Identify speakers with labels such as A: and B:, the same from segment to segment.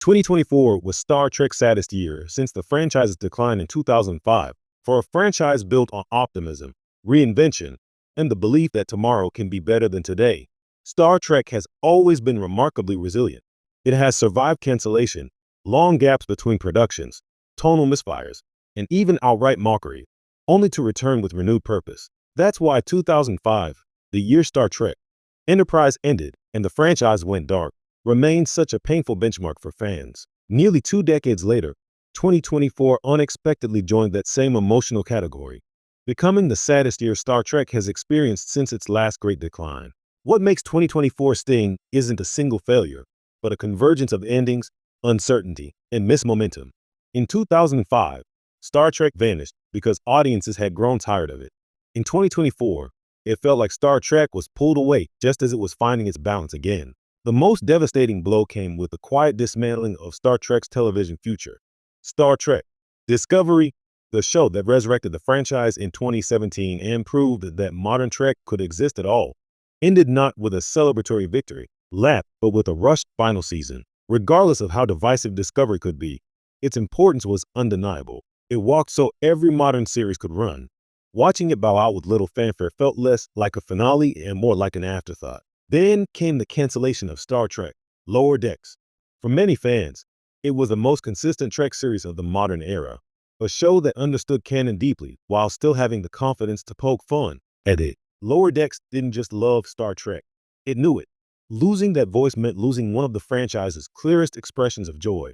A: 2024 was Star Trek's saddest year since the franchise's decline in 2005. For a franchise built on optimism, reinvention, and the belief that tomorrow can be better than today, Star Trek has always been remarkably resilient. It has survived cancellation, long gaps between productions, tonal misfires, and even outright mockery, only to return with renewed purpose. That's why 2005, the year Star Trek Enterprise ended and the franchise went dark, remains such a painful benchmark for fans. Nearly 2 decades later, 2024 unexpectedly joined that same emotional category, becoming the saddest year Star Trek has experienced since its last great decline. What makes 2024 sting isn't a single failure, but a convergence of endings, uncertainty, and missed momentum. In 2005, Star Trek vanished because audiences had grown tired of it. In 2024, it felt like Star Trek was pulled away just as it was finding its balance again. The most devastating blow came with the quiet dismantling of Star Trek's television future. Star Trek Discovery, the show that resurrected the franchise in 2017 and proved that modern Trek could exist at all, ended not with a celebratory victory lap, but with a rushed final season. Regardless of how divisive Discovery could be, its importance was undeniable. It walked so every modern series could run. Watching it bow out with little fanfare felt less like a finale and more like an afterthought. Then came the cancellation of Star Trek Lower Decks. For many fans, it was the most consistent Trek series of the modern era, a show that understood canon deeply while still having the confidence to poke fun at it. Lower Decks didn't just love Star Trek, it knew it. Losing that voice meant losing one of the franchise's clearest expressions of joy,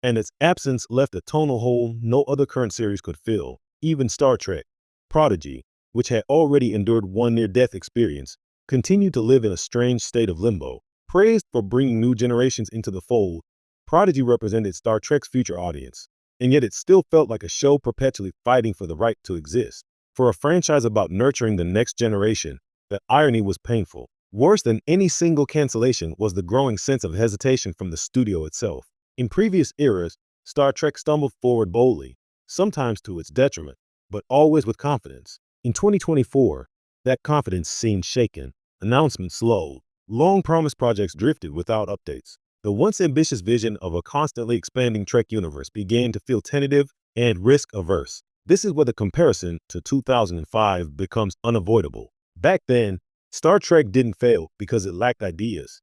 A: and its absence left a tonal hole no other current series could fill. Even Star Trek Prodigy, which had already endured one near-death experience, continued to live in a strange state of limbo. Praised for bringing new generations into the fold, Prodigy represented Star Trek's future audience, and yet it still felt like a show perpetually fighting for the right to exist. For a franchise about nurturing the next generation, the irony was painful. Worse than any single cancellation was the growing sense of hesitation from the studio itself. In previous eras, Star Trek stumbled forward boldly, sometimes to its detriment, but always with confidence. In 2024, that confidence seemed shaken. Announcements slowed. Long-promised projects drifted without updates. The once ambitious vision of a constantly expanding Trek universe began to feel tentative and risk-averse. This is where the comparison to 2005 becomes unavoidable. Back then, Star Trek didn't fail because it lacked ideas.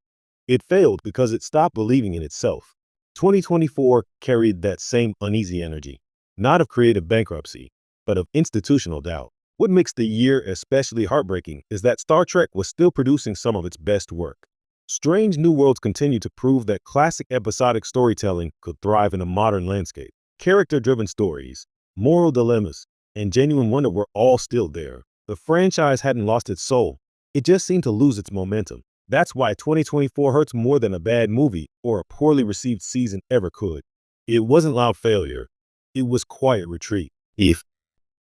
A: It failed because it stopped believing in itself. 2024 carried that same uneasy energy, not of creative bankruptcy, but of institutional doubt. What makes the year especially heartbreaking is that Star Trek was still producing some of its best work. Strange New Worlds continued to prove that classic episodic storytelling could thrive in a modern landscape. Character-driven stories, moral dilemmas, and genuine wonder were all still there. The franchise hadn't lost its soul. It just seemed to lose its momentum. That's why 2024 hurts more than a bad movie or a poorly received season ever could. It wasn't loud failure. It was quiet retreat. If